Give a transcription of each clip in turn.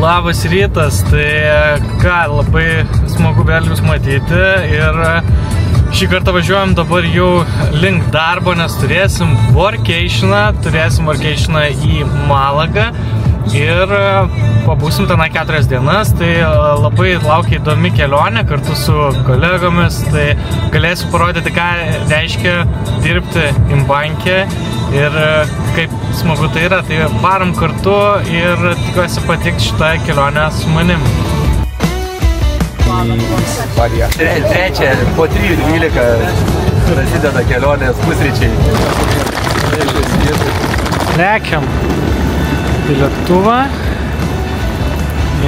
Labas rytas, tai ką, labai smagu vėl jūs matyti ir šį kartą važiuojam dabar jau link darbo, nes turėsim workationą į Malagą ir pabūsim tenai 4 dienas, tai labai laukia įdomi kelionė kartu su kolegomis, tai galėsiu parodyti, ką reiškia dirbti imbanke ir kaip smagu tai yra, tai varom kartu ir tikiuosi patikti šitą kelionę su manim. Trečia, po 3:12 prasideda kelionės pusryčiai. Lekiam į lėktuvą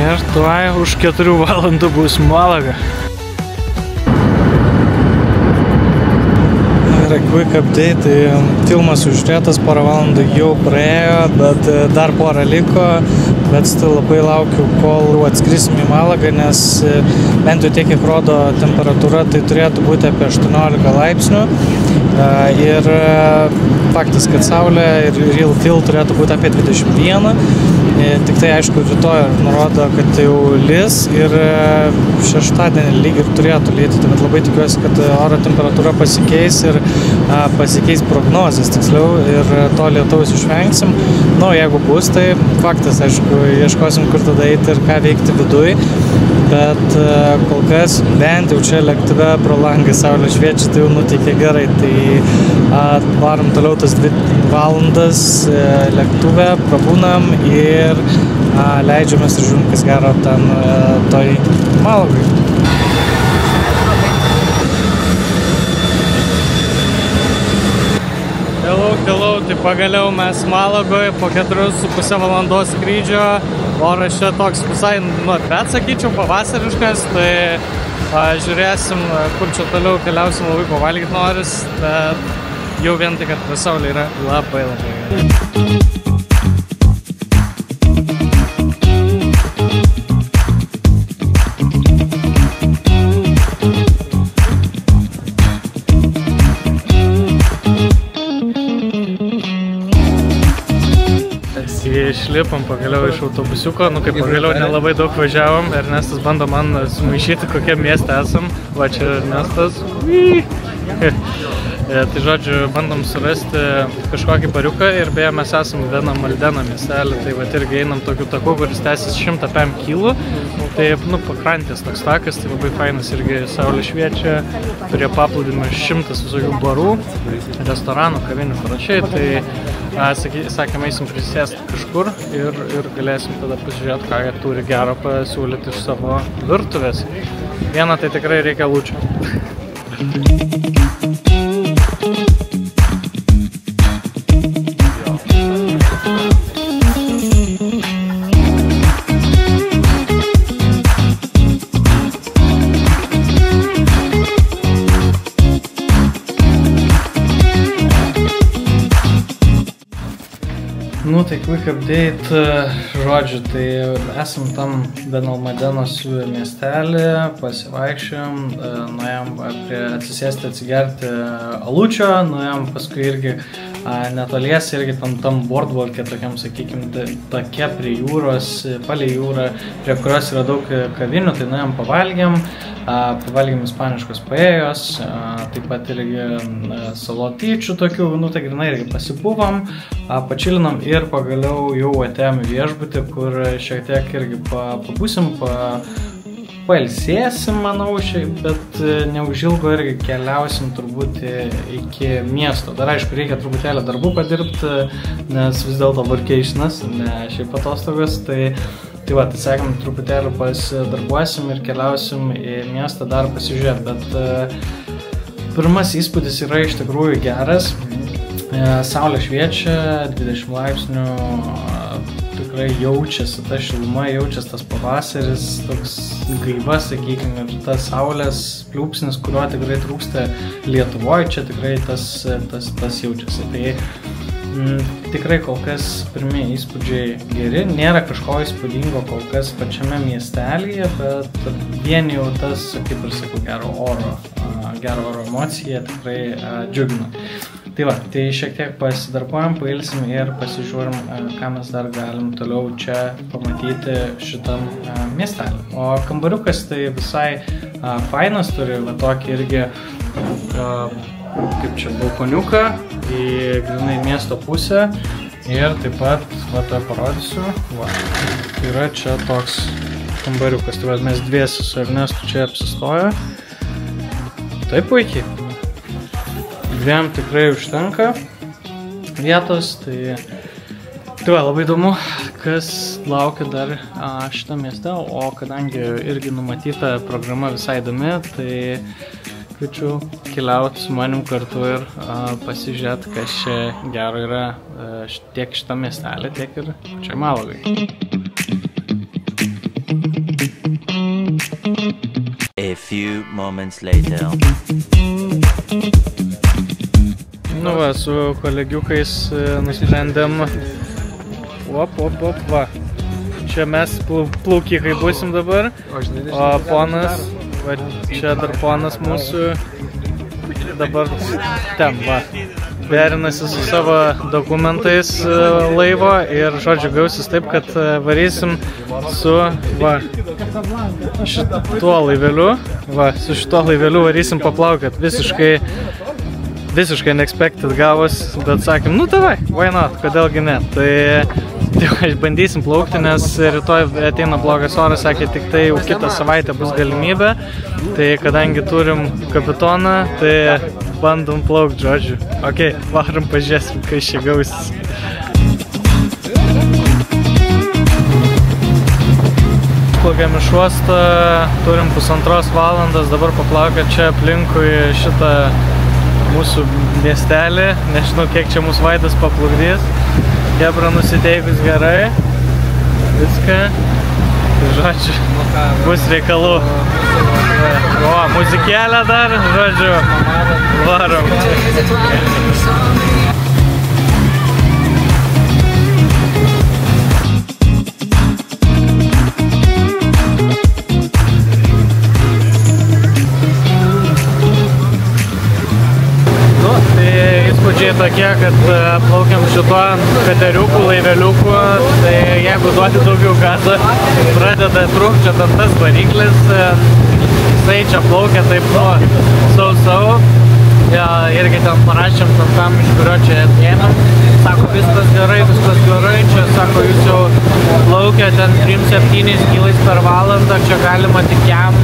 ir tuoj už 4 valandų bus Malaga. Quick update, tai filmas užžiūrėtas, porą valandų jau praėjo, bet dar porą liko, bet labai laukiu, kol atskrisim į Malagą, nes bent jau tiek, kiek rodo temperatūra, tai turėtų būti apie 18 laipsnių ir faktas, kad saulė ir real feel turėtų būti apie 21, tik tai aišku rytoj nurodo, kad jau lis ir šeštadienį lyg ir turėtų lyti, tai labai tikiuosi, kad oro temperatūra pasikeis ir pasikeis prognozės tiksliau ir to lietaus išvengsim. Nu, jeigu bus, tai faktas, aišku, ieškosim, kur tada eiti ir ką veikti viduj, bet kol kas bent jau čia lėktuve pro langą saulė šviečia, tai jau nuteikia gerai, tai varom toliau tas 2 valandas lėktuve, prabūnam ir leidžiamės ir žiūrim, kas gero ten toj Malagai. Hello, tai pagaliau mes Malagoje po 4,5 valandos skrydžio, oras čia toks visai, bet sakyčiau, pavasariškas, tai žiūrėsim, kur čia toliau keliausim, labai pavalgyti noris, bet jau vien tai, kad pasaulė yra labai gerai. Išlipam pagaliau iš autobusiuko, kaip pagaliau nelabai daug važiavom, Ernestas bando man sumaišyti, kokie mieste esam, va čia Ernestas. Tai žodžiu, bandom surasti kažkokį bariuką ir beje mes esam vienam Maldeno miestelį, tai va irgi einam tokiu taku, kuris tęsis 105 km, tai pakrantės toks takas, tai labai fainas, irgi saulė šviečia, prie paplūdimio 100 visokių barų, restoranų, kavinių panašiai, tai sakėm, eisim prisėsti kažkur ir galėsim tada pasižiūrėti, ką jie turi gero pasiūlyti iš savo virtuvės. Vieną tai tikrai reikia lūčio. Tai quick update, žodžiu, tai esam tam Benalmadenos miestelį, pasivaikščiojom, nuėjom atsisėsti, atsigerti alučio, nuėjom paskui irgi netoliesi, irgi tam boardwalk'e, tokiam, sakykim, take prie jūros, palei jūrą, prie kurios yra daug kavinių, tai nuėjom pavalgėm ispaniškos paėjos, taip pat irgi salotyčių tokių, tai grinai irgi pasibuvom, pačilinam ir pagaliau jau atėjom į viešbutį, kur šiek tiek irgi pabūsim, pailsėsim, manau, bet neužilgo irgi keliausim turbūt iki miesto. Dar aišku, reikia truputėlį darbų padirbti, nes vis dėlto workationas, ne šiaip atostogos, tai va, tai sakėm, truputėlį pasidarbuosim ir keliausim į miestą dar pasižiūrėti, bet pirmas įspūdis yra iš tikrųjų geras. Saulė šviečia, 20 laipsnių, tikrai jaučiasi ta šiluma, jaučiasi tas pavasaris, toks gaiva, sakykime, ir tas saulės pliūpsnis, kurio tikrai trūksta Lietuvoje, čia tikrai tas jaučiasi. Tai tikrai kol kas pirmi įspūdžiai geri, nėra kažko įspūdingo kol kas pačiame miestelyje, bet vien jau tas, kaip ir sakau, gero oro emocija tikrai džiugina. Tai va, tai šiek tiek pasidarbuojam, pailsim ir pasižiūrim, ką mes dar galim toliau čia pamatyti šitam miestelį. O kambariukas tai visai fainas, turi va tokį irgi, kaip čia, balkoniuką į grynai miesto pusę. Ir taip pat, va, tą parodysiu, va, yra čia toks kambariukas, tai va, mes dviesi su Ernestu čia apsistojo. Taip puikiai. Dviem tikrai užtenka vietos, tai va, labai įdomu, kas laukia dar šitą miestą, o kadangi irgi numatyta programa visai įdomi, tai kviečiu keliauti su manim kartu ir pasižiūrėti, kas čia gero yra tiek šitą miestelį, tiek ir čia Malagai. A few moments later. Nu va, su kolegiukais nusprendėm. Va. Čia mes plaukikai būsim dabar, o ponas, va, čia dar ponas mūsų dabar ten, va, derinasi su savo dokumentais laivo ir, žodžiu, gausis taip, kad varysim su, va, šituo laiveliu, va, su šituo laiveliu varysim paplaukiat, visiškai unexpected gavos, bet sakėm, nu davai, why not, kodėlgi ne, tai bandysim plaukti, nes rytoj ateina blogas oras, sakė, tik tai jau kitą savaitę bus galimybė, tai kadangi turim kapitoną, tai bandom plaukti, žodžiu. Ok, varom pažiūrėsim, kai čia gausis. Plaukiam iš uostą, turim 1,5 valandos, dabar paplaukia čia aplinkui šitą mūsų miestelį, nežinau, kiek čia mūsų Vaidas paplukdys. Hebra nusiteikus gerai, viską, žodžiu, bus reikalų. O, muzikėlę dar, žodžiu, varom. Įspūdžiai tokie, kad plaukiam šituo kateriuku, laiveliuku, tai jeigu duoti daugiau gazo, pradeda trūkčioti ant tas variklis, jisai čia plaukia taip, sau. Ja, irgi ten parašėm tam, iš kurio čia ėmėm. Sako, viskas gerai, čia, sako, jūs jau plaukia ten 3-7 kilais per valandą, čia galima tik jam,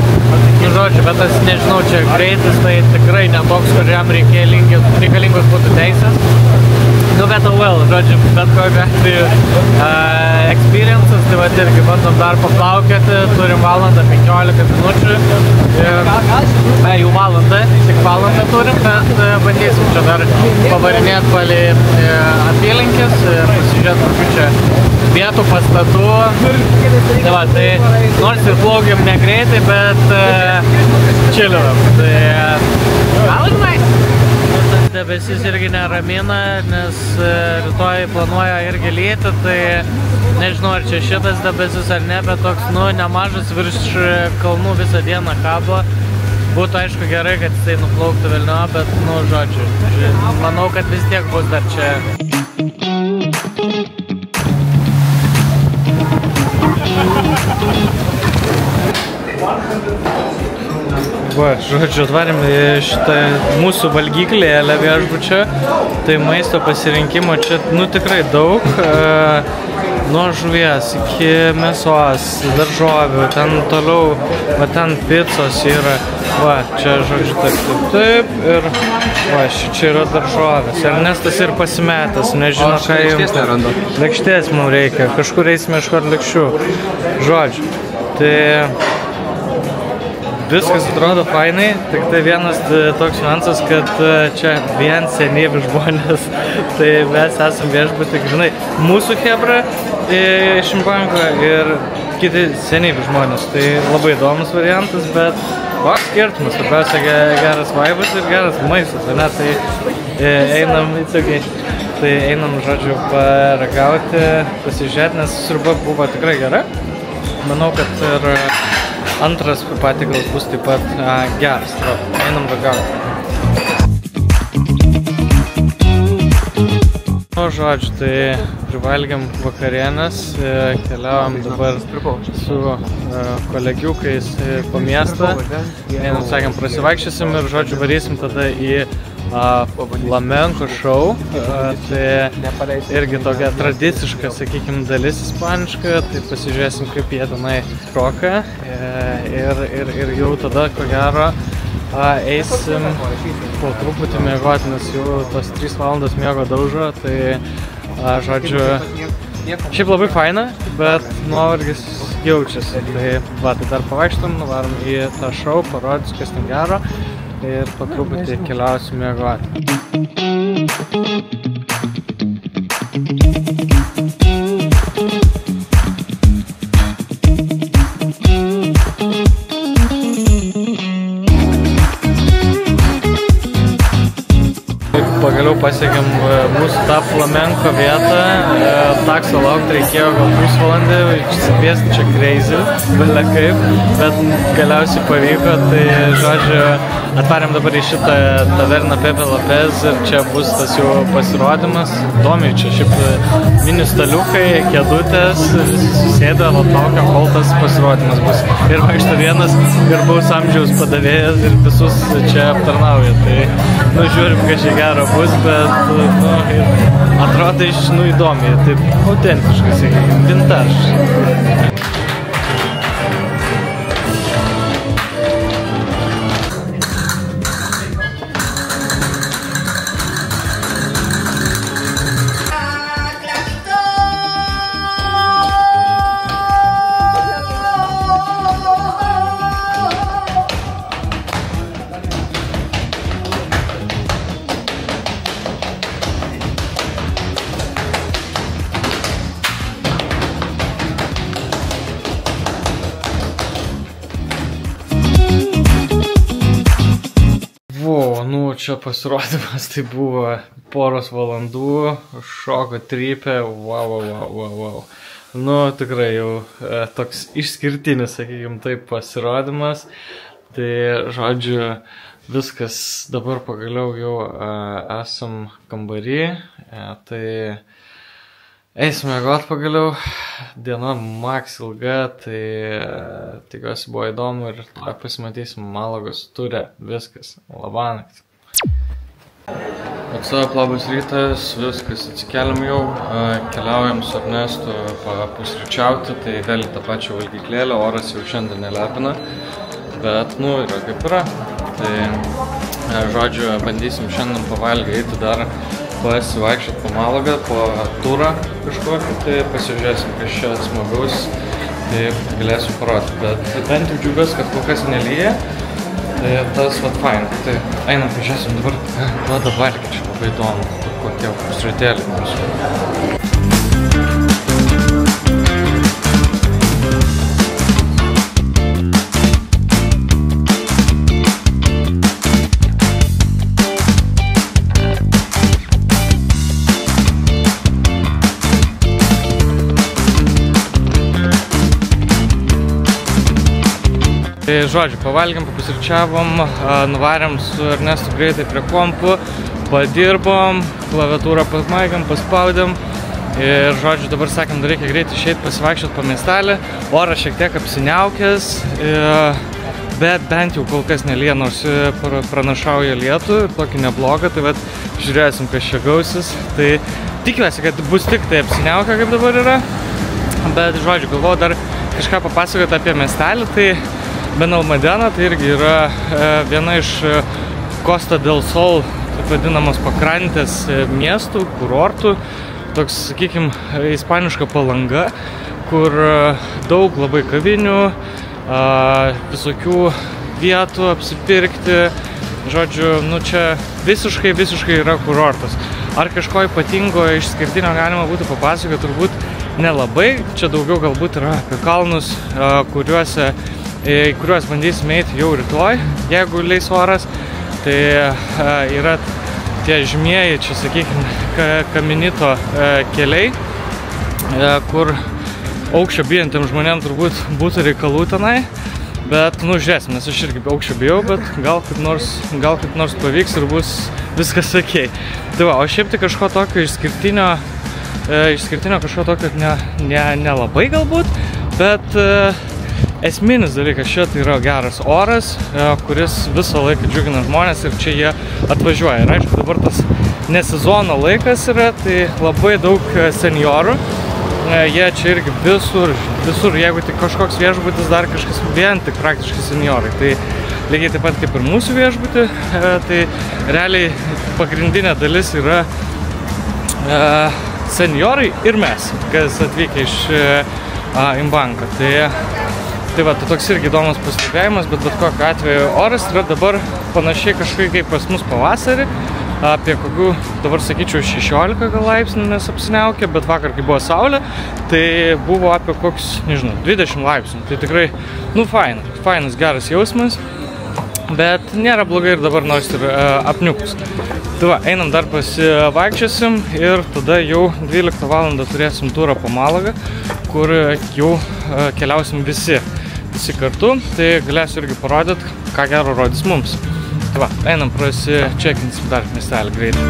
žodžiu, bet tas, nežinau, čia greitis, tai tikrai netoks, kuriam reikalingos būtų teisės. Nu, bet žodžiu, bet kokiu atveju experiences, tai va irgi bandom dar paplaukiati, turim valandą 15 minučių ir jau valandą, tik valandą turim, bet bandysim čia dar pavarinėti palei apylinkės, pasižiūrėti kokių čia vietų, pastatų. Tai va, tai nors ir plaukiam negreitai, bet čilinom. Tai debesis irgi neramina, nes rytoj planuoja irgi lyti, tai nežinau, ar čia šitas debesis ar ne, bet toks, nu, nemažas virš kalnų visą dieną kabo. Būtų aišku gerai, kad jisai nuplauktų velnio, bet, nu, žodžiu, manau, kad vis tiek bus dar čia. Va, žodžiu, atvarėm šitą mūsų valgyklėlę viešbučio, tai maisto pasirinkimo čia, nu, tikrai daug, nuo žuvies iki mėsos, daržovių, ten toliau, va, ten picos yra, va, čia, žodžiu, taip, ir, va, čia yra daržovės, Ernestas ir pasimetęs, nežino, ką jums. Lėkštės mums reikia, kažkur eisime iškart lėkščių, žodžiu, tai viskas atrodo fainai, tik tai vienas toks niuansas, kad čia vien senyvi žmonės, tai mes esam viešbutį, žinai, mūsų chebra iš Šimpanko ir kiti senyvi žmonės, tai labai įdomus variantas, bet koks skirtumas, svarbiausia geras vaibas ir geras maistas, ne, tai einam įtsakai, tai einam, žodžiu, paragauti, pasižiūrėti, nes sriuba buvo tikrai gera, manau, kad ir antras patiekalas bus taip pat geras, einam ragauti. Nu, žodžiu, tai privalgiam vakarienės, keliavom dabar su kolegiukais po miestą. Einam, sakėm, prasivaikščiosim ir, žodžiu, varysim tada į flamenko šou. Tai irgi tokia tradiciška, sakykim, dalis ispaniška. Tai pasižiūrėsim, kaip jie tenai šoka. Ir jau tada, ko gero, eisim po truputį miegoti, nes jau tos 3 valandos miego daužo, tai, žodžiu, šiaip labai faina, bet nuovargis jaučiasi. Tai, tai dar pavaikštom, nuvarom į tą šou, parodysiu, kas ten gero ir po truputį keliausim miegoti. Pagaliau pasiekėm mūsų tą flamenko vietą, takso laukti reikėjo gal pusvalandį, išsikviesti čia crazy, belia kaip, bet galiausiai pavyko, tai žodžiu, atvarėm dabar į šitą taverną Pepe Lopez ir čia bus tas jau pasirodymas, įdomiai čia šiaip mini staliukai, kėdutės, visi susėda, va tokio, kol tas pasirodymas bus. Ir vaikšto vienas garbaus amžiaus padavėjas ir visus čia aptarnauja, tai nu žiūrim, kad čia gero bus, bet nu, atrodo iš įdomiai, taip autentiškai, sakykim, vintage. Čia pasirodymas tai buvo poros valandų, šoko trypė, wow. Nu, tikrai jau toks išskirtinis, sakykim, taip pasirodymas. Tai, žodžiu, viskas dabar pagaliau jau esam kambarį, tai eisim miegot pagaliau. Diena maks ilga, tai tikiuosi buvo įdomu ir pasimatysim Malagos ture. Viskas. Labanakt. Atsavo, labas rytas, viskas, atsikeliam jau, keliaujam su Ernestu pusryčiauti, tai vėl tą pačią valgyklėlę, oras jau šiandien nelepina, bet, nu, yra kaip yra. Tai, žodžiu, bandysim šiandien pavalgyti, eiti dar pasivaikščioti po Malagą, po turą kažkokį, tai pasižiūrėsim, kas čia smagaus, tai galėsiu parodyti, bet bent jau džiugas, kad kol kas nelyja. Tai tas vat fain, tai einam pažiūrėsim dabar, duoda valgyti, čia labai įdomu, kokie pusrytėliai mūsų. Tai žodžiu, pavalgėm, papusryčiavom, nuvarėm su Ernestu greitai prie kompų, padirbom, klaviatūrą pasmaigėm, paspaudėm ir žodžiu, dabar sakėm, dar reikia greitai išeiti pasivaikščioti po miestelį, oras šiek tiek apsiniaukęs, bet bent jau kol kas nelyja, nors pranašauja lietų, tokį neblogą, tai vat žiūrėsim, kas čia gausis, tai tikiuosi, kad bus tik tai apsiniaukę, kaip dabar yra, bet žodžiu, galvoju dar kažką papasakoti apie miestelį, tai Benalmadena tai irgi yra viena iš Costa del Sol, taip vadinamos pakrantės miestų, kurortų, toks, sakykim, ispaniška Palanga, kur daug labai kavinių, visokių vietų apsipirkti, žodžiu, nu čia visiškai yra kurortas. Ar kažko ypatingo išskirtinio galima būtų papasakoti, turbūt nelabai, čia daugiau galbūt yra apie kalnus, kuriuos bandysime eiti jau rytoj, jeigu leis oras. Tai yra tie žymieji, čia sakykime, Kaminito keliai, kur aukščio bijantiems žmonėms turbūt būtų reikalų tenai. Bet, nu, žiūrėsim, nes aš irgi aukščio bijau, bet gal kaip nors pavyks ir bus viskas okei. Tai va, o šiaip tai kažko tokio išskirtinio kažko tokio nelabai galbūt, bet esminis dalykas čia tai yra geras oras, kuris visą laiką džiugina žmonės ir čia jie atvažiuoja. Ir aišku, dabar tas nesezono laikas yra, tai labai daug senjorų. Jie čia irgi visur, jeigu tik kažkoks viešbutis, dar kažkas vien tik praktiškai senjorai. Tai lygiai taip pat kaip ir mūsų viešbutį, tai realiai pagrindinė dalis yra senjorai ir mes, kas atvykę iš Imbanko. Tai va, tai toks irgi įdomus pastebėjimas, bet kokiu atveju oras yra dabar panašiai kažkai kaip pas mus pavasarį. Apie kokių, dabar sakyčiau, 16 gal laipsnių nes apsiniaukė, bet vakar, kai buvo saulė, tai buvo apie koks, nežinau, 20 laipsnių. Tai tikrai, nu, fainas, geras jausmas, bet nėra blogai ir dabar nors ir apniukus. Tai va, einam dar pasivaikščiosim ir tada jau 12 valandą turėsim turą po Malagą, kur jau keliausim visi kartu, tai galėsiu irgi parodyti, ką gero rodys mums. Tai va, einam prasičekinsim dar miestelį greitai.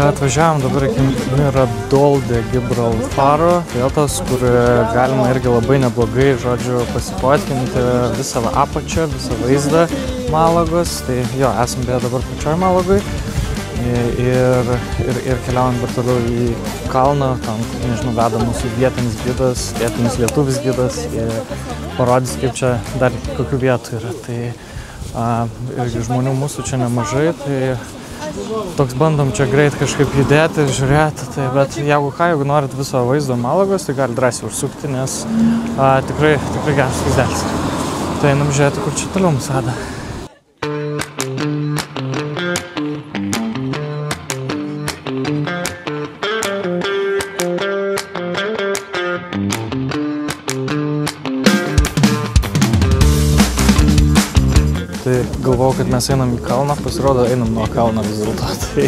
Atvažiavom dabar iki Miradol de Gibraltaro vietos, kur galima irgi labai neblogai, žodžiu, pasipotkinti visą apačią, visą vaizdą Malagos. Tai jo, esam beje dabar pačioj Malagoj ir keliaujam dar toliau į kalną, tam, nežinau, veda mūsų vietinis lietuvis gidas ir parodys, kaip čia dar kokių vietų yra. Tai irgi žmonių mūsų čia nemažai, tai toks bandom čia greit kažkaip judėti, žiūrėti, tai, bet jeigu norit viso vaizdo Malagos, tai gali drąsiai užsukti, nes tikrai geras vaizdelis. Tai einam žiūrėti, kur čia toliau mus veda. Tai galvojau, kad mes einam į kalną, pasirodo, einam nuo kalno vis dėlto, tai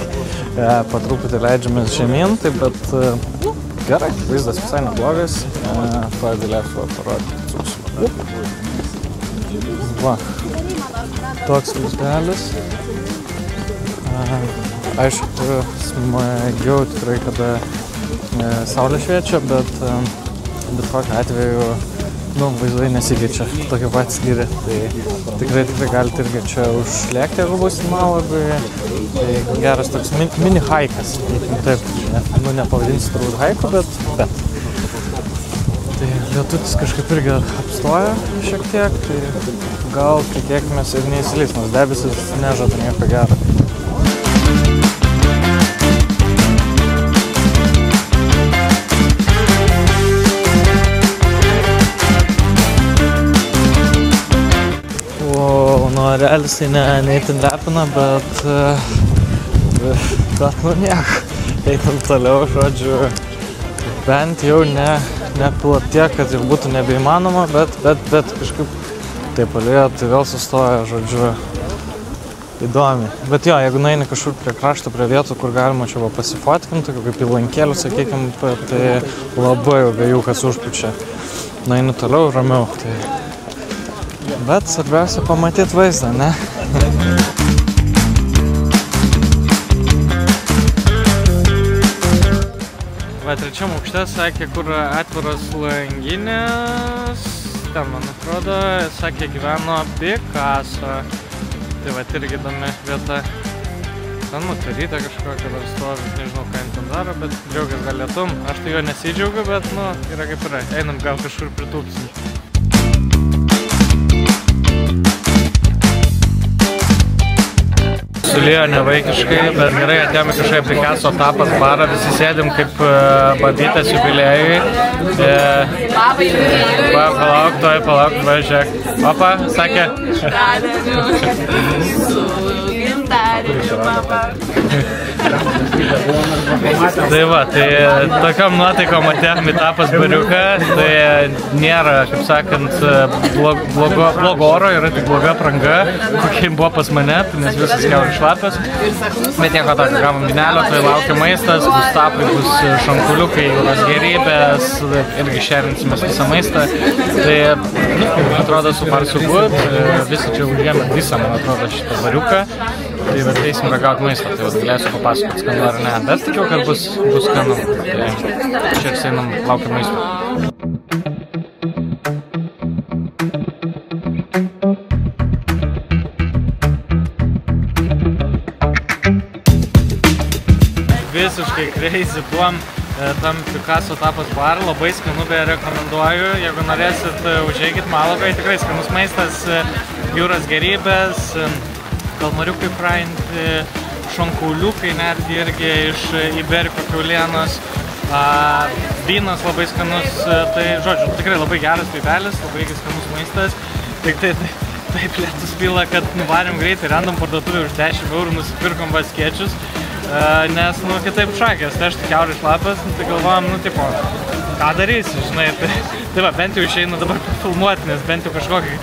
patruputį leidžiamės žemyn, tai bet, nu, gerai, vaizdas visai neblogas, galėsiu parodyti. Va, toks vaizdelis. Aišku, smagiau tikrai, kada saulė šviečia, bet kokiu atveju nu, vaizdai nesikeičia, tokie patys geri, tai tikrai galite irgi čia užlėkti, jeigu būsit Malagoje. Tai geras toks mini haikas, taip, nu nepavadinsiu turbūt haiku, bet. Tai lietutis kažkaip irgi apstoja šiek tiek, tai gal tikėkimės ir neįsilys, nes debesis nežada nieko gero. Realis tai neįtin lepina, bet nu nieko, eitam toliau, žodžiu, bent jau ne tiek, kad jau būtų nebeįmanoma, bet kažkaip taip alėjo, tai vėl sustoja, žodžiu, įdomi. Bet jo, jeigu nueini kažkur prie krašto, prie vietų, kur galima čia pasifotkinti, kaip į lankelių, sakykim, tai labai jau vėjukas užpučia. Nueini toliau, ramiau, tai. Bet svarbiausia pamatyti vaizdą, ne? Va, trečiam aukšte sakė, kur atviros langinės, ten, man atrodo, sakė, gyveno Picasso. Tai va, irgi įdomi vieta. Ten moterytė kažkokia dar stovi, nežinau, ką jin ten daro, bet džiaugias gal lietum. Aš tai jo nesidžiaugiu, bet, nu, yra kaip yra. Einam gal kažkur pritūpsim. sulijo nevaikiškai, bet gerai atėjom į kažką Picasso tapas barą, visi sėdim kaip babytės jubiliejui. Palauk, važiuok. Papa, sakė. Tai va, tai tokiam nuotaikom atėjom į tapas bariuką, tai nėra, kaip sakant, blogo oro, yra tik bloga apranga, kokia buvo pas mane, nes visas kiaurai šlapias. Bet nieko tokio, gavom vynelio, tai laukia maistas, bus tapai, bus šankuliukai, jūros gėrybės, irgi šerinsimės visą maistą. Tai, atrodo, super good, visi čia užėmė visą, man atrodo, šitą bariuką. Tai bet eisim ragauti maistą, tai galėsiu papasakoti skanu ar ne, bet tikiu, kad bus skanu. Tai čia ir einam laukia maisto. Visiškai crazy buvom tam Picasso tapas bar, labai skanu, beje rekomenduoju, jeigu norėsit užeikit Malagoje, tikrai skanus maistas, jūros gėrybės, kalmariukai frainti, šonkauliukai netgi irgi iš Iberiko kiaulienos, vynas labai skanus, tai žodžiu, tikrai labai geras paibelis, labai skanus maistas, tik tai taip lietus pila, kad nuvarėm greitai, random parduotuvę už 10 eurų, nusipirkom baskiečius, nes, kitaip šakės, tai aš tik kiaurai šlapas, tai galvojam, tipo, ką darysi, žinai, tai va, bent jau išeinu dabar filmuoti, nes bent jau kažkokį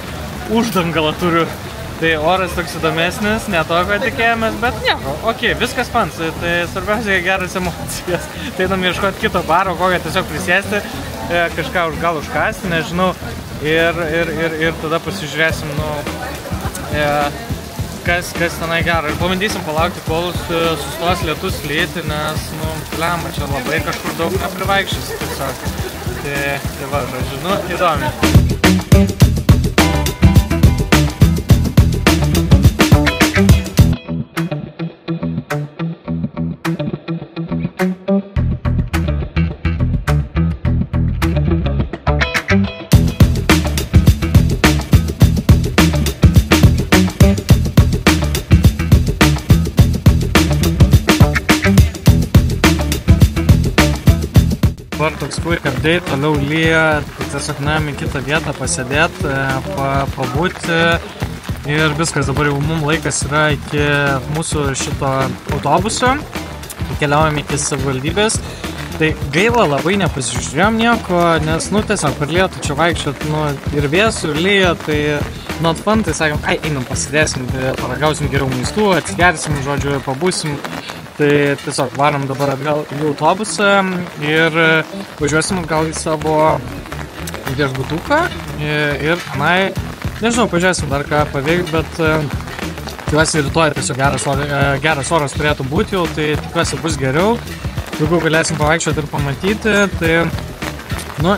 uždangalą turiu. Tai oras toks įdomesnis, ne to, ko tikėjomės, bet nieko, okei, viskas pans, tai svarbiausia geras emocijas. Tai einam ieškoti kito baro, kokią tiesiog prisėsti, kažką gal užkasti, nežinau, ir tada pasižiūrėsim, kas tenai gero. Ir pabandysim palaukti, kol sustos lietus lyti, nes, lemba, čia labai kažkur daug neprivaikščiasi tiesiog. Tai va, žodžiu, įdomi. Dabar toks quick update, toliau lyja, tiesiog nuėjom į kitą vietą pasėdėti, pabūti ir viskas, dabar jau mums laikas yra iki mūsų šito autobuso, keliaujam iki savivaldybės, tai gaila labai nepasižiūrėjom nieko, nes, tiesiog per lietų čia vaikščiot, ir vėsų, ir lyja, tai not fun, tai sakėm, einam pasidėsim, paragausim geriau maistų, atsigersim, žodžiu, pabūsim. Tai tiesiog varom dabar atgal į autobusą ir važiuosim atgal į savo viešbutuką ir tenai, nežinau, pažiūrėsim dar ką paveikti, bet tikiuosi rytoj tiesiog geras oras turėtų būti jau, tai tikiuosi bus geriau, daugiau galėsim pavaikščioti ir pamatyti, tai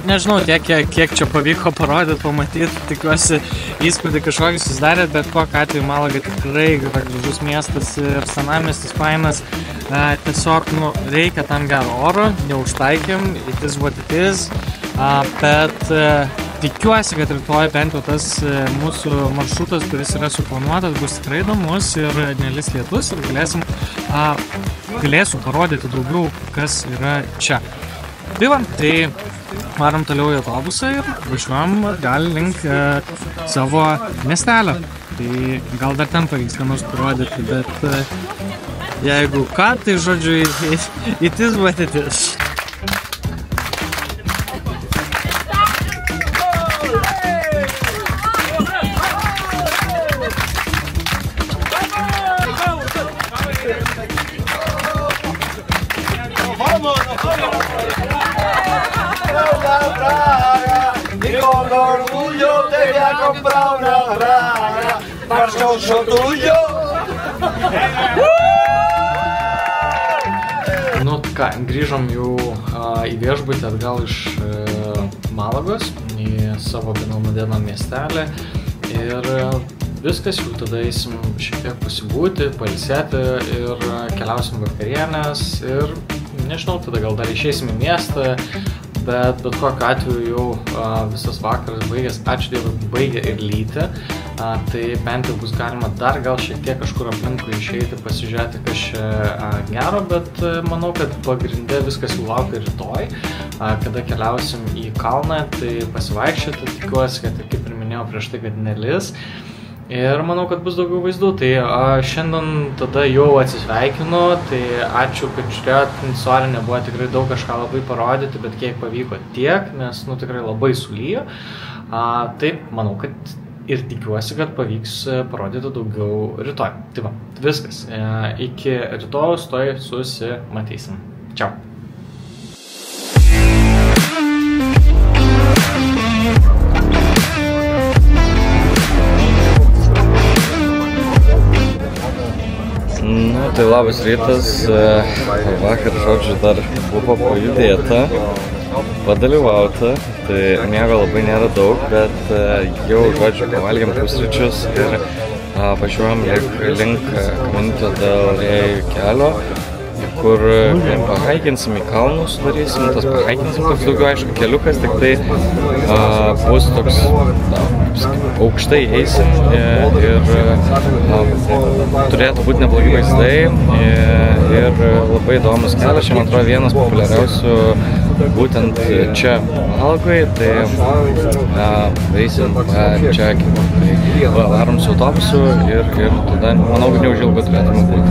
nežinau kiek čia pavyko parodyti, pamatyti, tikiuosi įspūdį kažkokį susidarėt, bet kokiu atveju Malaga tikrai gražus miestas ir senamiestis fainas, tiesiog reikia tam gero oro, neužtaikėm, it is what it is, bet tikiuosi, kad rytoj bent jau tas mūsų maršrutas, kuris yra suplanuotas, bus tikrai įdomus ir nelis lietus ir galėsiu parodyti daugiau, kas yra čia. Tai va, tai varom toliau į autobusą ir važiuojam atgal link savo miestelio. Tai gal dar ten pavyks ką nors parodyti, bet jeigu ką, tai žodžiu, it is what it is. Y con orgullo te voy a comprar una braga para el socio tuyo. Ką, grįžom jau į viešbutį atgal iš Malagos, į savo vieną miestelį ir viskas, jau tada eisim šiek tiek pasibūti, pailsėti ir keliausim vakarienės ir nežinau, tada gal dar išeisim į miestą, bet kokiu atveju jau visas vakaras baigęs, ačiū Dievui, baigė ir lyti, Tai bent jau bus galima dar gal šiek tiek kažkur aplinkui išeiti, pasižiūrėti, kas čia gero, bet manau, kad pagrinde viskas jau laukia rytoj, kada keliausim į kalną, tai pasivaikščioti, tikiuosi, kad kaip ir minėjau prieš tai, kad nelis. Ir manau, kad bus daugiau vaizdų, tai šiandien tada jau atsisveikinu, tai ačiū, kad žiūrėjot, sorry, nebuvo tikrai daug kažką labai parodyti, bet kiek pavyko tiek, nes tikrai labai sulyjo. Taip, manau, kad ir tikiuosi, kad pavyks parodyti daugiau rytoj. Tai va, viskas. Iki rytojaus toj susimatysim. Čiau. Tai labas rytas, vakar, žodžiu, dar buvo pajudėta, padalyvauta, tai miego labai nėra daug, bet jau, žodžiu, pavalgėm pusryčius ir važiuojam link Kaminito del Rey kelio, kur pahaikinsim į kalnus, darysim, tas pahaikinsim toks daugiau, aišku, keliukas, tik tai bus toks aukštai eisim ir turėtų būti neblogi vaizdai ir labai įdomus kelias, čia man atrodo vienas populiariausių būtent čia Malagoj, tai eisim čia, tai varom su autobusu ir tada, manau, kad neužilgo turėtume būti.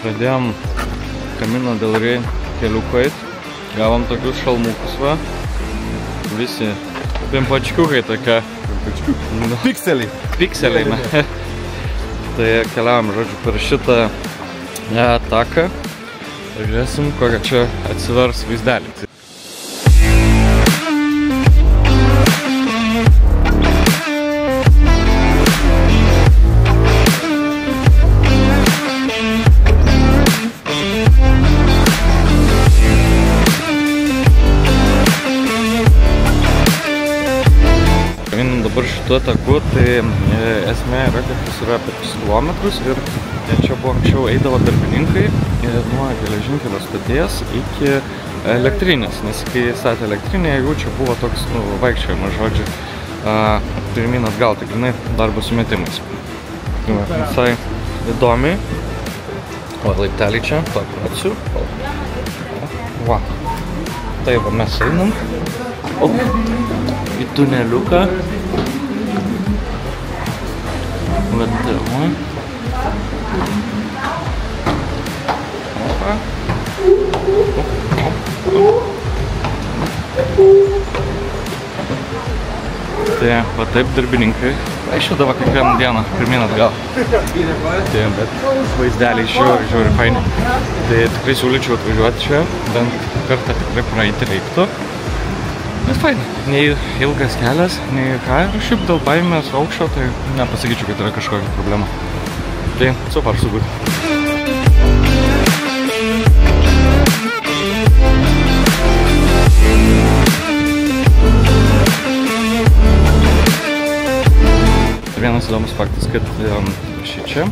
Pradėjom Camino del Rey keliuku eit, gavom tokius šalmukus, va, visi pimpačkiukai tokia. Pikseliai. Pikseliai, na. Tai keliavom, žodžiu, per šitą taką, žiūrėsim, kokią čia atsivers vaizdelį. Dabar šituo taku, tai esmė yra, kad jis yra apie 3 kilometrus ir čia buvo anksčiau eidavo darbininkai nuo geležinkelio stoties iki elektrinės, nes kai statė elektrinę, jau čia buvo toks vaikščiojimas, žodžiu, pirmyn atgal, tai grinai darbo sumetimais. Visai įdomiai. O laiptelį čia, papratsiu. Va. Tai va, mes einam. Į tuneliuką. Vedama. Opa. Tai va taip darbininkai vaikščiodavo kiekvieną dieną, pirmyn atgal. Tai, bet vaizdeliai žiauri faini. Tai tikrai siūlyčiau atvažiuoti čia, bent kartą tikrai praeiti reiktų. Nes faini, nei ilgas kelias, nei ką, ir šiaip dėl baimės aukščio, tai nepasakyčiau, kad yra kažkokia problema. Tai super, so good. Vienas įdomus faktas, kad šičia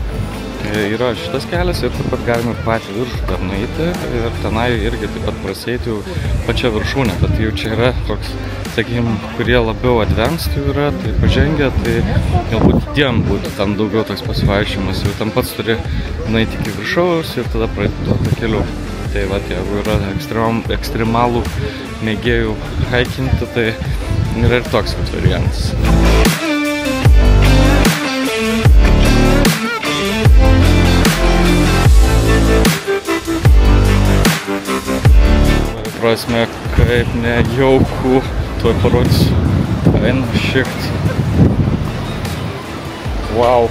yra šitas kelias ir taip pat galime patį viršų dar nueiti ir tenai irgi taip pat prasėti jau pačią viršūnę, bet jau čia yra toks, sakykime, kurie labiau advanced yra, tai pažengę, tai galbūt tiem būtų ten daugiau toks pasivaikščiojimas, jau ten pats turi nueiti iki viršaus ir tada praeiti tuo keliu. Tai va, jeigu yra ekstremalų mėgėjų haikinti, tai yra ir toks variantas. Prasme, kaip nejauku, tuoj parodysiu. Eina šikt. Wow.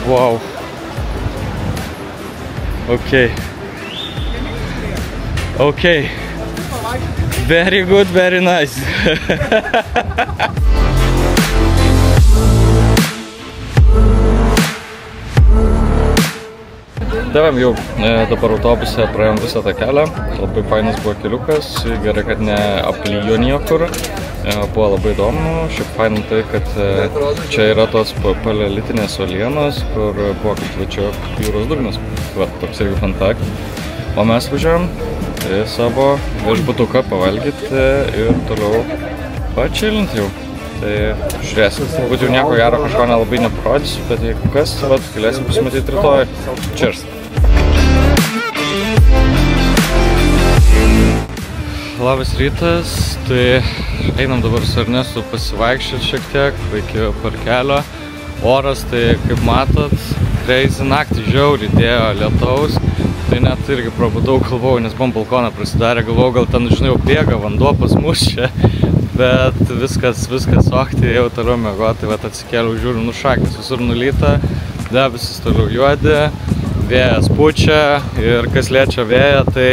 Wow. Okay. Okay. Very good, very nice. Davėm jau dabar autobuse, praėjom visą tą kelią, labai fainas buvo keliukas, gerai, kad ne aplyjo niekur, buvo labai įdomu, šiaip faina tai, kad čia yra tos paleolitinės uolienos, kur buvo kaip plačio jūros dugnas, va, toks irgi fantakt, o mes važiuojam į savo viešbutuką pavalgyti ir toliau pačilinti jau. Tai žiūrėsit, turbūt jau nieko gero kažko nelabai neparodysiu, bet jeigu kas, vat, galėsim pasimatyti rytoj. Cheers! Labas rytas, tai einam dabar su Ernestu pasivaikščioti šiek tiek, iki parkelio. Oras, tai kaip matot, crazy naktį žiauriai dėjo lietaus. Tai net irgi prabudau, galvojau, nes buvom balkoną prasidarę, galvojau, gal ten, žinai, jau bėga vanduo pas mus čia. Bet viskas okti, jau toliau mėgoti, tai vat atsikėliau, žiūriu, šakės visur nulyta, debesis toliau juodi, vėjas pučia ir kas liečia vėją, tai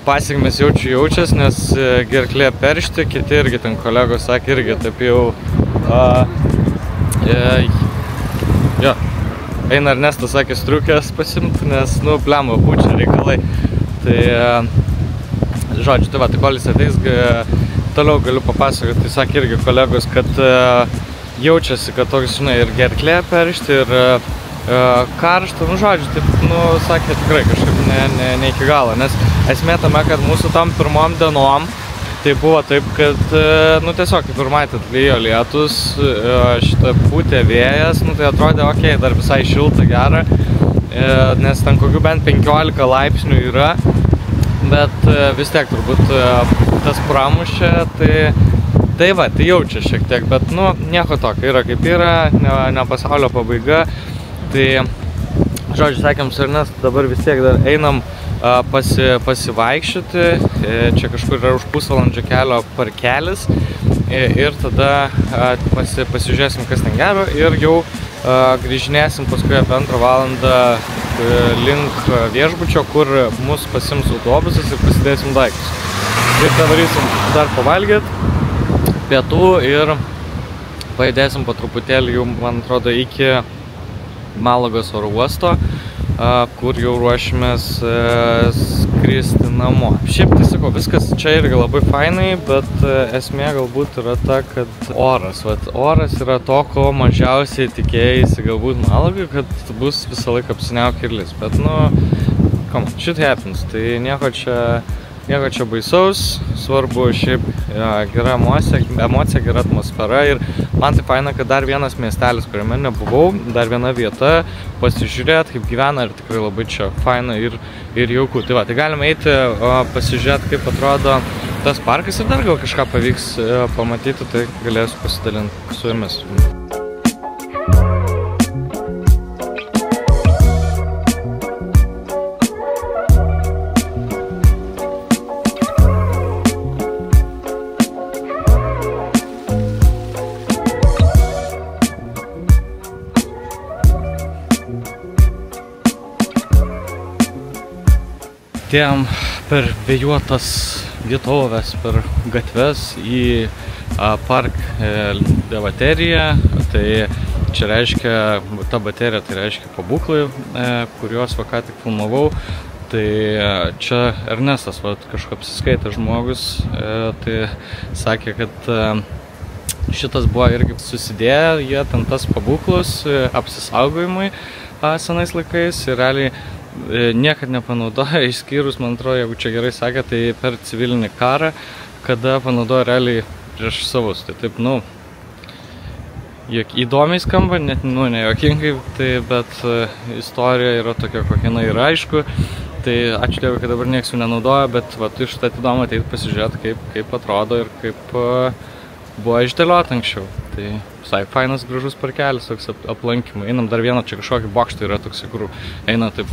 pasiekmes jaučias, nes gerklė peršti, kiti irgi ten kolegos sakė, irgi taip jau, jo, eina Ernestas sakė striukės pasimti, nes, blemba, pučia reikalai, tai, žodžiu, tai va, tai kol jis ateis, toliau galiu papasakoti, tai sakė irgi kolegos, kad jaučiasi, kad toks, žinai, ir gerklė peršti, ir karšta, žodžiu, taip, sakė tikrai kažkaip ne iki galo, nes esmė tame, kad mūsų tam pirmom dienom, tai buvo taip, kad, tiesiog, kaip ir matėt, lijo lietus, šitą pūtė vėjas, tai atrodė, okei, dar visai šilta, gera, nes ten kokių bent 15 laipsnių yra, bet vis tiek turbūt tas pramušė, tai va, tai jaučia šiek tiek, bet, nieko tokio, yra kaip yra, ne pasaulio pabaiga, tai, žodžiu, sakėm su Ernestu, dabar vis tiek dar einam pasivaikščioti, čia kažkur yra už pusvalandžio kelio parkelis ir tada pasižiūrėsim, kas ten gero ir jau grįžinėsim paskui apie 2 valandą link viešbučio, kur mus pasiims autobusas ir pasidėsim daiktus. Ir darysim dar pavalgyti pietų ir pajudėsim po truputėlį jau, man atrodo, iki Malagos oro uosto, kur jau ruošimės skristi namo. Šiaip tai sakau, viskas čia irgi labai fainai, bet esmė galbūt yra ta, kad oras yra to, ko mažiausiai tikėjaisi galbūt Malagai, kad bus visą laiką apsiniaukę ir lis, bet shit happens, tai nieko čia baisaus, svarbu šiaip gera emocija, gera atmosfera ir man tai faina, kad dar vienas miestelis, kuriame nebuvau, dar viena vieta, pasižiūrėti, kaip gyvena ir tikrai labai čia faina ir jauku. Tai va, tai galime eiti pasižiūrėti, kaip atrodo tas parkas ir dar gal kažką pavyks pamatyti, tai galėsiu pasidalinti su jumis. Atėjom per vėjuotas vietovės, per gatves į park de bateriją, tai čia reiškia, ta baterija tai reiškia pabūklai, kuriuos va ką tik filmavau, tai čia Ernestas kažkaip apsiskaitė žmogus, tai sakė, kad šitas buvo irgi susidėję, jie ten tas pabūklus apsisaugojimui senais laikais ir realiai niekad nepanaudoja, išskyrus, man atrodo, jeigu čia gerai sakė, tai per civilinį karą, kada panaudoja realiai prieš savus. Tai taip, įdomiai skamba, net, ne juokingai, tai, bet istorija yra tokia, kokia jinai yra, aišku. Tai ačiū Dievui, kad dabar nieks jų nenaudoja, bet iš tai įdomu ateiti pasižiūrėti, kaip atrodo ir kaip buvo išdėliota anksčiau. Tai visai fainas, gražus parkelis, toks aplankymai. Einam dar vieną, čia kažkokį bokštą yra toks, kur eina taip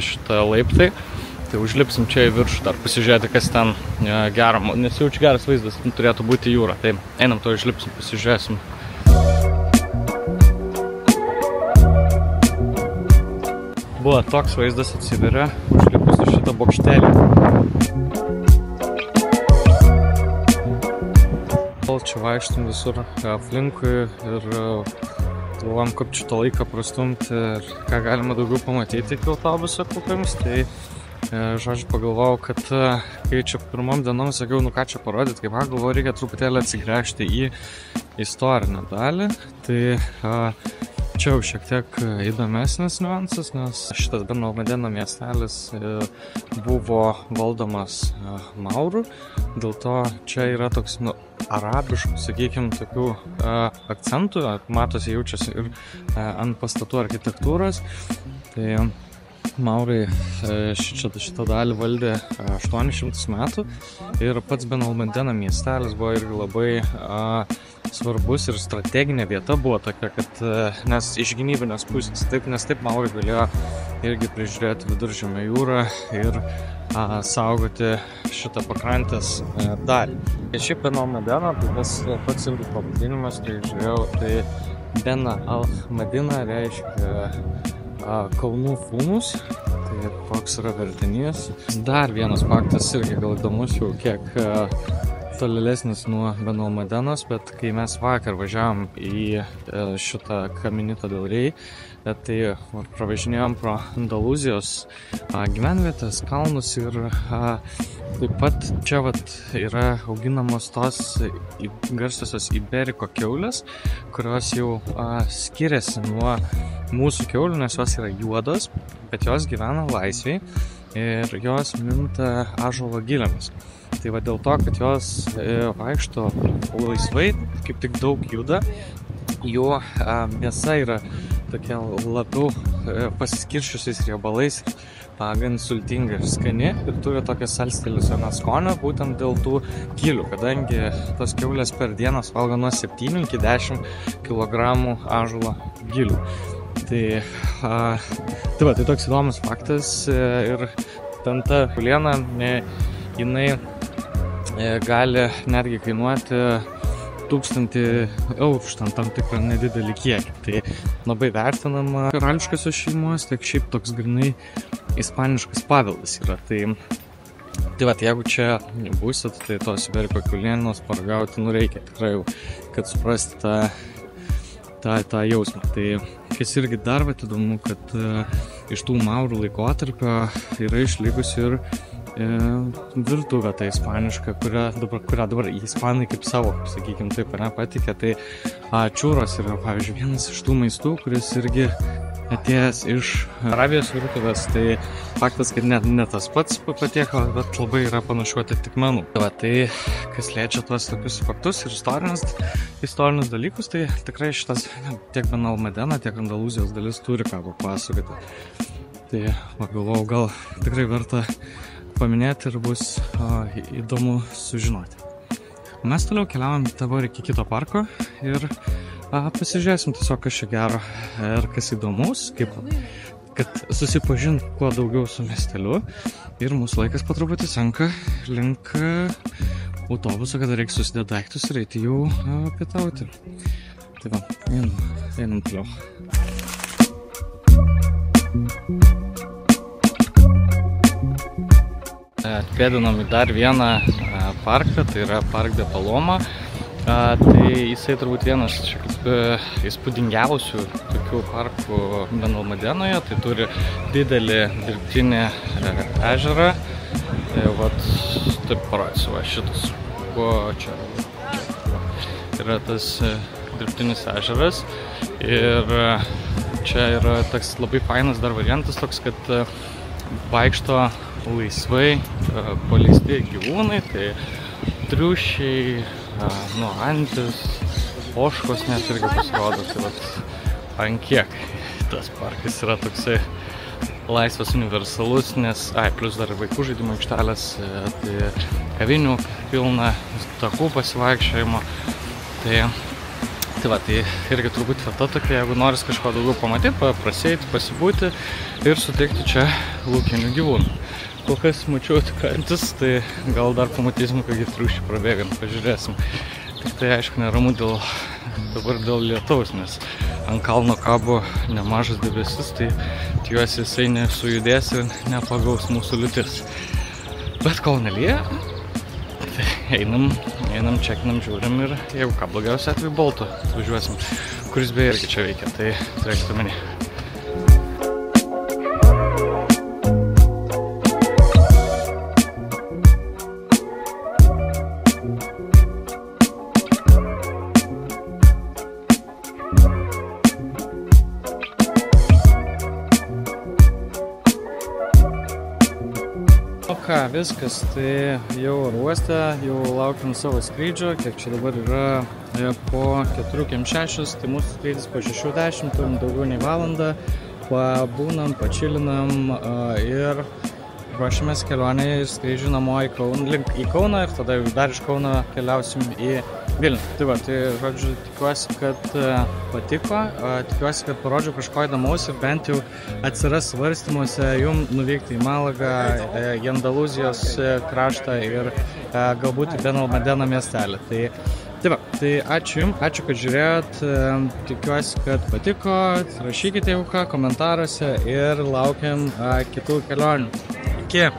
šitą laiptai. Tai užlipsim čia į viršų, dar pasižiūrėti, kas ten gero, nes jaučiu geras vaizdas, turėtų būti jūra. Tai einam to užlipsim, pasižiūrėsim. Buvo toks vaizdas atsiveria, užlipus į šitą bokštelį. Čia vaikštum visur aplinkui ir galvojam, kaip šitą laiką prastumti ir ką galima daugiau pamatyti iki autobuso kokiamis, tai žodžiu pagalvojau, kad kai čia pirmom dienom sakiau, ką čia parodyti, kaip galvoju, reikia truputėlį atsigręžti į istorinę dalį, tai čia jau šiek tiek įdomesnis niuansas, nes šitas Ben Almadeno miestelis buvo valdomas maurų, dėl to čia yra toks arabiškų, sakykime, tokių akcentų, matosi jaučiasi ir ant pastatų architektūros. Tai maurai šitą dalį valdė 800 metų ir pats Ben Almadeno miestelis buvo irgi labai svarbus ir strateginė vieta buvo tokia, kad nes iš gynybinės pusės, nes taip maurai galėjo irgi prižiūrėti Viduržemio jūrą ir saugoti šitą pakrantės dalį. Šiaip Ben Almadeno, tai tas pats irgi pavadinimas, kai žiūrėjau, tai Ben Almadena reiškia kalnų fūmus, tai koks yra vertinys. Dar vienas faktas irgi gal įdomus jau kiek tolėlesnis nuo Ben Almadenos, bet kai mes vakar važiavom į šitą Caminito del Rey, tai pravažinėjom pro Andalūzijos gyvenvietės, kalnus ir taip pat čia yra auginamos tos garsiosios Iberiko kiaulės, kurios jau skiriasi nuo mūsų kiaulių, nes jos yra juodos, bet jos gyvena laisviai ir jos minta ąžuolo gilėmis. Tai dėl to, kad jos vaikšto laisvai, kaip tik daug juda, jų mėsa yra tokia labiau pasiskirščiusiais riebalais, gan sultinga ir skani ir turi tokią salstelėsio skonio būtent dėl tų gilių, kadangi tos kiaulės per dieną valgo nuo 7 iki 10 kg ąžuolo gilių. Tai toks įdomus faktas ir ten ta kiauliena, jinai gali netgi kainuoti 1000 eurų už tam tikrą nedidelį kiekį. Tai labai vertinama karališkosios šeimos, tiek šiaip toks grinai ispaniškas paveldas yra. Tai jeigu čia būsit, tai tos Iberiko kiaulienos paragauti reikia tikrai jau, kad suprasti tą jausmą. Tai kas irgi dar įdomu, kad iš tų maurų laikotarpio yra išlikusi ir virtuvė ta ispaniška, kurią dabar ispanai kaip savo, sakykime, taip patikė. Tai čiūros yra, pavyzdžiui, vienas iš tų maistų, kuris irgi atėjęs iš Arabijos virtuvės. Tai faktas, kad ne tas pats patiekalas, bet labai yra panašių atitikmenų. Tai kas liečia tuos tokius faktus ir istorinius dalykus, tai tikrai šitas tiek Ben Almadena, tiek Andalūzijos dalis turi ką papasakoti. Tai galvojau, gal tikrai verta paminėti ir bus įdomu sužinoti. Mes toliau keliavom dabar iki kito parko ir pasižiūrėsim tiesiog, kas čia gero ir kas įdomus, kad susipažint kuo daugiau su miesteliu. Ir mūsų laikas po truputį senka link autobuso, kada reikia susidėti daiktus ir eiti jau pietauti. Tai einam toliau. Pėdinom į dar vieną parką, tai yra Park de Paloma. Tai jisai turbūt vienas įspūdingiausių tokių parkų Ben Almadenoje. Tai turi didelį dirbtinį ežerą. Taip parodysiu, šitas. Čia yra tas dirbtinis ežeras. Ir čia yra toks labai fainas dar variantas toks, kad vaikšto laisvai paleisti gyvūnai, tai triušiai, antis, ožkos net irgi pasirodo. Tai ant kiek tas parkas yra toksai laisvas, universalus, nes plus dar vaikų žaidimų aikštelės, tai kavinių pilna, takų pasivaikščiojimo. Tai irgi turbūt vieta tokia, jeigu noris kažko daugiau pamatyti, prasėti, pasibūti ir suteikti čia laukinių gyvūnų. Kol kas mačiau tik antis, tai gal dar pamatysim, kokį triušį prabėgam, pažiūrėsim. Tik tai aišku neramu dabar dėl lietaus, nes ant kalno kabo nemažas debesis, tai tikiuosi jisai nesujudės ir nepagaus mūsų liūtis. Bet kol nelieja, tai einam, čekinam, žiūrim ir jeigu ką blogiausia atveju bolto važiuosim. kuris beje irgi čia veikia, tai turėkite omeny. Viskas, tai jau uoste, jau laukiam savo skrydžio, kiek čia dabar yra po 4:06, tai mūsų skrydis po 6:10, turim daugiau nei valandą, pabūnam, pačilinam ir ruošiamės kelionėje ir skrydžiu namo link į Kauną ir tada jau dar iš Kauno keliausim į Vilnių. Tai va, tai žodžiu, tikiuosi, kad patiko, tikiuosi, kad parodžiau kažko įdomaus ir bent jau atsiras svarstymuose jum nuvykti į Malagą, į Andalūzijos kraštą ir galbūt į Benalmadeno miestelį. Tai va, tai ačiū jums, ačiū, kad žiūrėjot, tikiuosi, kad patiko, rašykite jau ką komentaruose ir laukiam kitų kelionių. Iki!